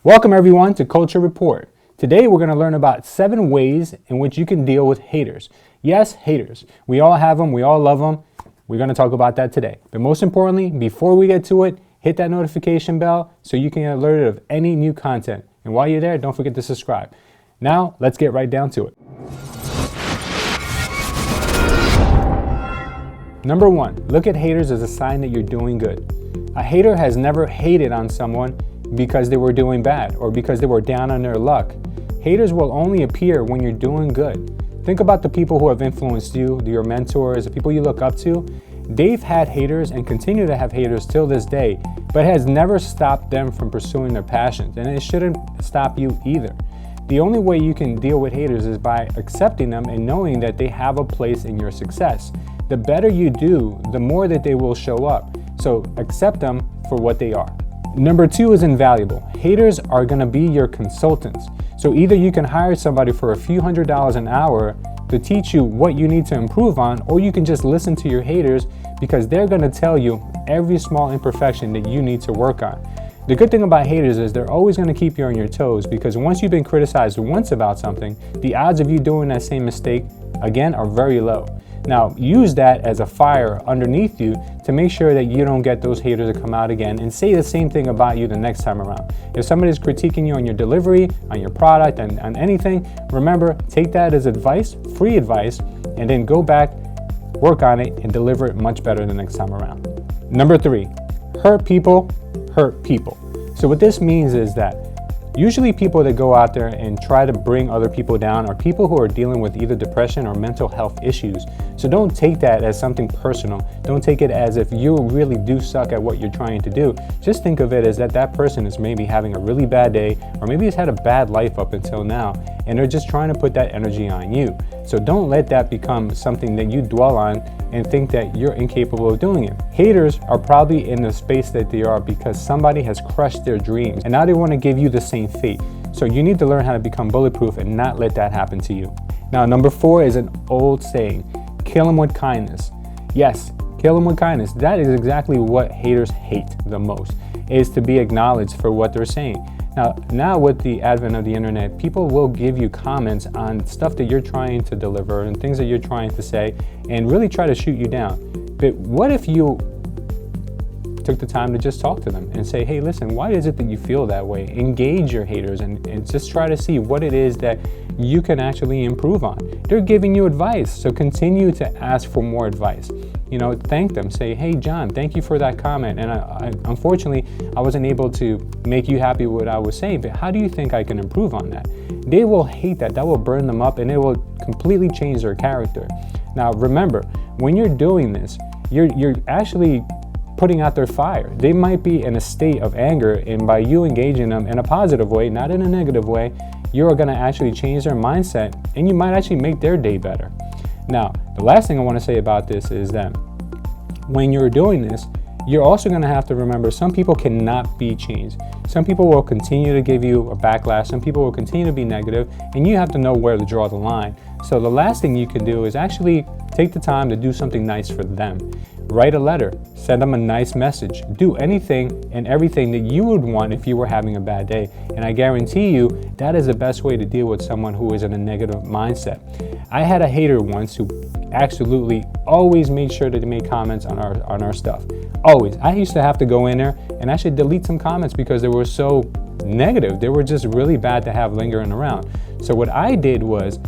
Welcome everyone to Culture Report. Today we're going to learn about 7 ways in which you can deal with haters. Yes, haters. We all have them. We all love them. We're going to talk about that today. But most importantly, before we get to it, hit that notification bell so you can get alerted of any new content. And while you're there, don't forget to subscribe. Now, let's get right down to it. Number 1, look at haters as a sign that you're doing good. A hater has never hated on someone because they were doing bad or because they were down on their luck. Haters will only appear when you're doing good. Think about the people who have influenced you, your mentors, the people you look up to. They've had haters and continue to have haters till this day, but has never stopped them from pursuing their passions, and it shouldn't stop you either. The only way you can deal with haters is by accepting them and knowing that they have a place in your success. The better you do, the more that they will show up. So accept them for what they are. Number 2 is invaluable. Haters are going to be your consultants. So either you can hire somebody for a few $100s an hour to teach you what you need to improve on, or you can just listen to your haters because they're going to tell you every small imperfection that you need to work on. The good thing about haters is they're always going to keep you on your toes, because once you've been criticized once about something, the odds of you doing that same mistake again are very low. Now, use that as a fire underneath you to make sure that you don't get those haters to come out again and say the same thing about you the next time around. If somebody's critiquing you on your delivery, on your product, and on anything, remember, take that as advice, free advice, and then go back, work on it, and deliver it much better the next time around. Number 3, hurt people hurt people. So what this means is that usually people that go out there and try to bring other people down are people who are dealing with either depression or mental health issues. So don't take that as something personal. Don't take it as if you really do suck at what you're trying to do. Just think of it as that person is maybe having a really bad day, or maybe has had a bad life up until now, and they're just trying to put that energy on you. So don't let that become something that you dwell on and think that you're incapable of doing it. Haters are probably in the space that they are because somebody has crushed their dreams, and now they want to give you the same fate. So you need to learn how to become bulletproof and not let that happen to you. Now, number 4 is an old saying: kill them with kindness. Yes, kill them with kindness. That is exactly what haters hate the most, is to be acknowledged for what they're saying. Now with the advent of the internet, people will give you comments on stuff that you're trying to deliver and things that you're trying to say and really try to shoot you down. But what if you took the time to just talk to them and say, hey, listen, why is it that you feel that way? Engage your haters and just try to see what it is that you can actually improve on. They're giving you advice, so continue to ask for more advice. Thank them. Say, hey, John, thank you for that comment. And unfortunately, I wasn't able to make you happy with what I was saying, but how do you think I can improve on that? They will hate that. That will burn them up, and it will completely change their character. Now, remember, when you're doing this, you're actually putting out their fire. They might be in a state of anger, and by you engaging them in a positive way, not in a negative way, you're going to actually change their mindset, and you might actually make their day better. Now, the last thing I want to say about this is that when you're doing this, you're also going to have to remember some people cannot be changed. Some people will continue to give you a backlash. Some people will continue to be negative, and you have to know where to draw the line. So the last thing you can do is actually take the time to do something nice for them. Write a letter, send them a nice message, do anything and everything that you would want if you were having a bad day. And I guarantee you that is the best way to deal with someone who is in a negative mindset. I had a hater once who absolutely always made sure that they made comments on our stuff. Always. I used to have to go in there and actually delete some comments because they were so negative. They were just really bad to have lingering around. So what I did was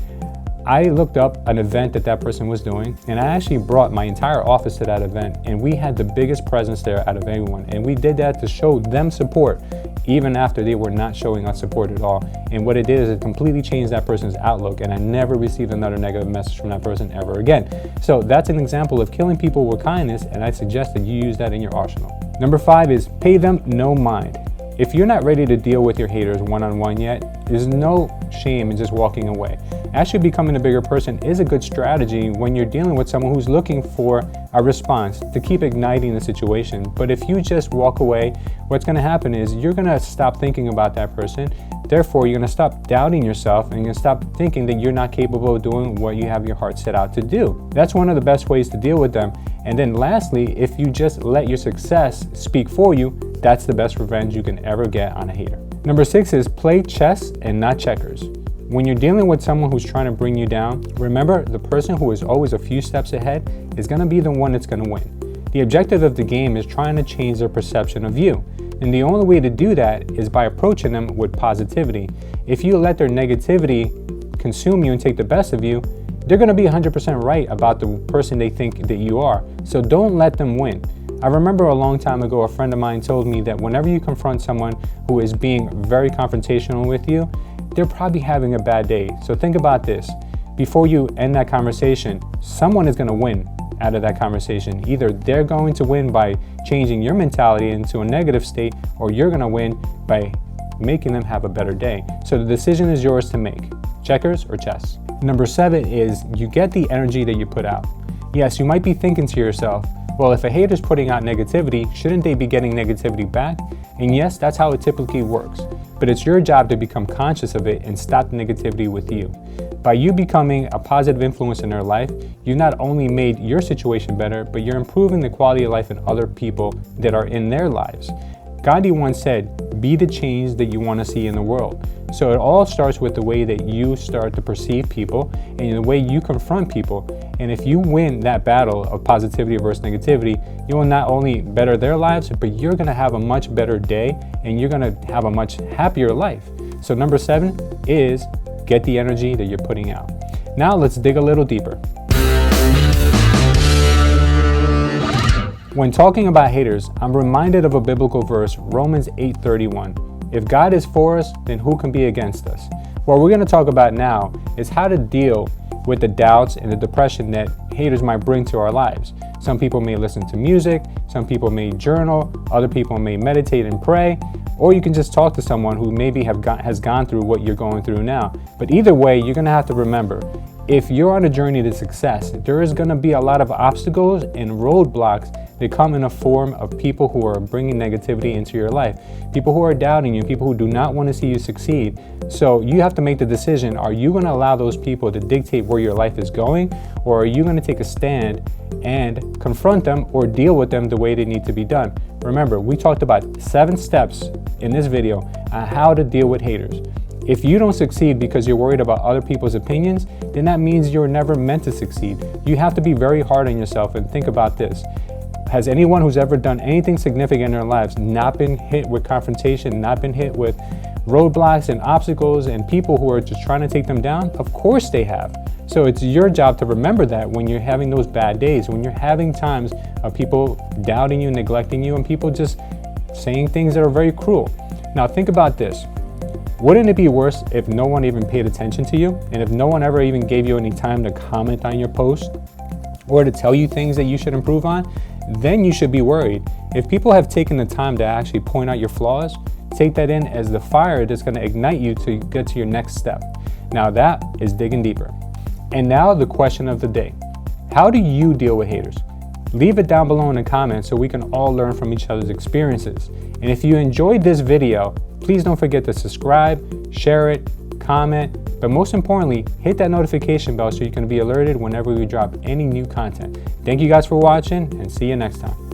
I looked up an event that person was doing, and I actually brought my entire office to that event, and we had the biggest presence there out of anyone. And we did that to show them support, even after they were not showing us support at all. And what it did is it completely changed that person's outlook, and I never received another negative message from that person ever again. So that's an example of killing people with kindness, and I suggest that you use that in your arsenal. Number 5 is pay them no mind. If you're not ready to deal with your haters one-on-one yet, there's no shame in just walking away. Actually becoming a bigger person is a good strategy when you're dealing with someone who's looking for a response to keep igniting the situation. But if you just walk away, what's going to happen is you're going to stop thinking about that person. Therefore, you're going to stop doubting yourself, and you're going to stop thinking that you're not capable of doing what you have your heart set out to do. That's one of the best ways to deal with them. And then lastly, if you just let your success speak for you, that's the best revenge you can ever get on a hater. Number 6 is play chess and not checkers. When you're dealing with someone who's trying to bring you down, remember the person who is always a few steps ahead is going to be the one that's going to win. The objective of the game is trying to change their perception of you. And the only way to do that is by approaching them with positivity. If you let their negativity consume you and take the best of you, they're going to be 100% right about the person they think that you are. So don't let them win. I remember a long time ago, a friend of mine told me that whenever you confront someone who is being very confrontational with you, they're probably having a bad day. So think about this. Before you end that conversation, someone is going to win out of that conversation. Either they're going to win by changing your mentality into a negative state, or you're going to win by making them have a better day. So the decision is yours to make. Checkers or chess? Number 7 is you get the energy that you put out. Yes, you might be thinking to yourself, well, if a hater's putting out negativity, shouldn't they be getting negativity back? And yes, that's how it typically works. But it's your job to become conscious of it and stop the negativity with you. By you becoming a positive influence in their life, you not only made your situation better, but you're improving the quality of life in other people that are in their lives. Gandhi once said, be the change that you want to see in the world. So it all starts with the way that you start to perceive people and the way you confront people. And if you win that battle of positivity versus negativity, you will not only better their lives, but you're going to have a much better day and you're going to have a much happier life. So number 7 is get the energy that you're putting out. Now let's dig a little deeper. When talking about haters, I'm reminded of a biblical verse, Romans 8:31. If God is for us, then who can be against us? What we're going to talk about now is how to deal with the doubts and the depression that haters might bring to our lives. Some people may listen to music, some people may journal, other people may meditate and pray, or you can just talk to someone who maybe has gone through what you're going through now. But either way, you're going to have to remember, if you're on a journey to success, there is going to be a lot of obstacles and roadblocks that come in a form of people who are bringing negativity into your life, people who are doubting you, people who do not want to see you succeed. So you have to make the decision, are you going to allow those people to dictate where your life is going, or are you going to take a stand and confront them or deal with them the way they need to be done? Remember, we talked about 7 steps in this video on how to deal with haters. If you don't succeed because you're worried about other people's opinions, then that means you're never meant to succeed. You have to be very hard on yourself and think about this. Has anyone who's ever done anything significant in their lives not been hit with confrontation, not been hit with roadblocks and obstacles and people who are just trying to take them down? Of course they have. So it's your job to remember that when you're having those bad days, when you're having times of people doubting you, neglecting you, and people just saying things that are very cruel. Now think about this. Wouldn't it be worse if no one even paid attention to you, and if no one ever even gave you any time to comment on your post or to tell you things that you should improve on? Then you should be worried. If people have taken the time to actually point out your flaws, take that in as the fire that's going to ignite you to get to your next step. Now that is digging deeper. And now the question of the day. How do you deal with haters? Leave it down below in the comments so we can all learn from each other's experiences. And if you enjoyed this video, please don't forget to subscribe, share it, comment, but most importantly, hit that notification bell so you can be alerted whenever we drop any new content. Thank you guys for watching, and see you next time.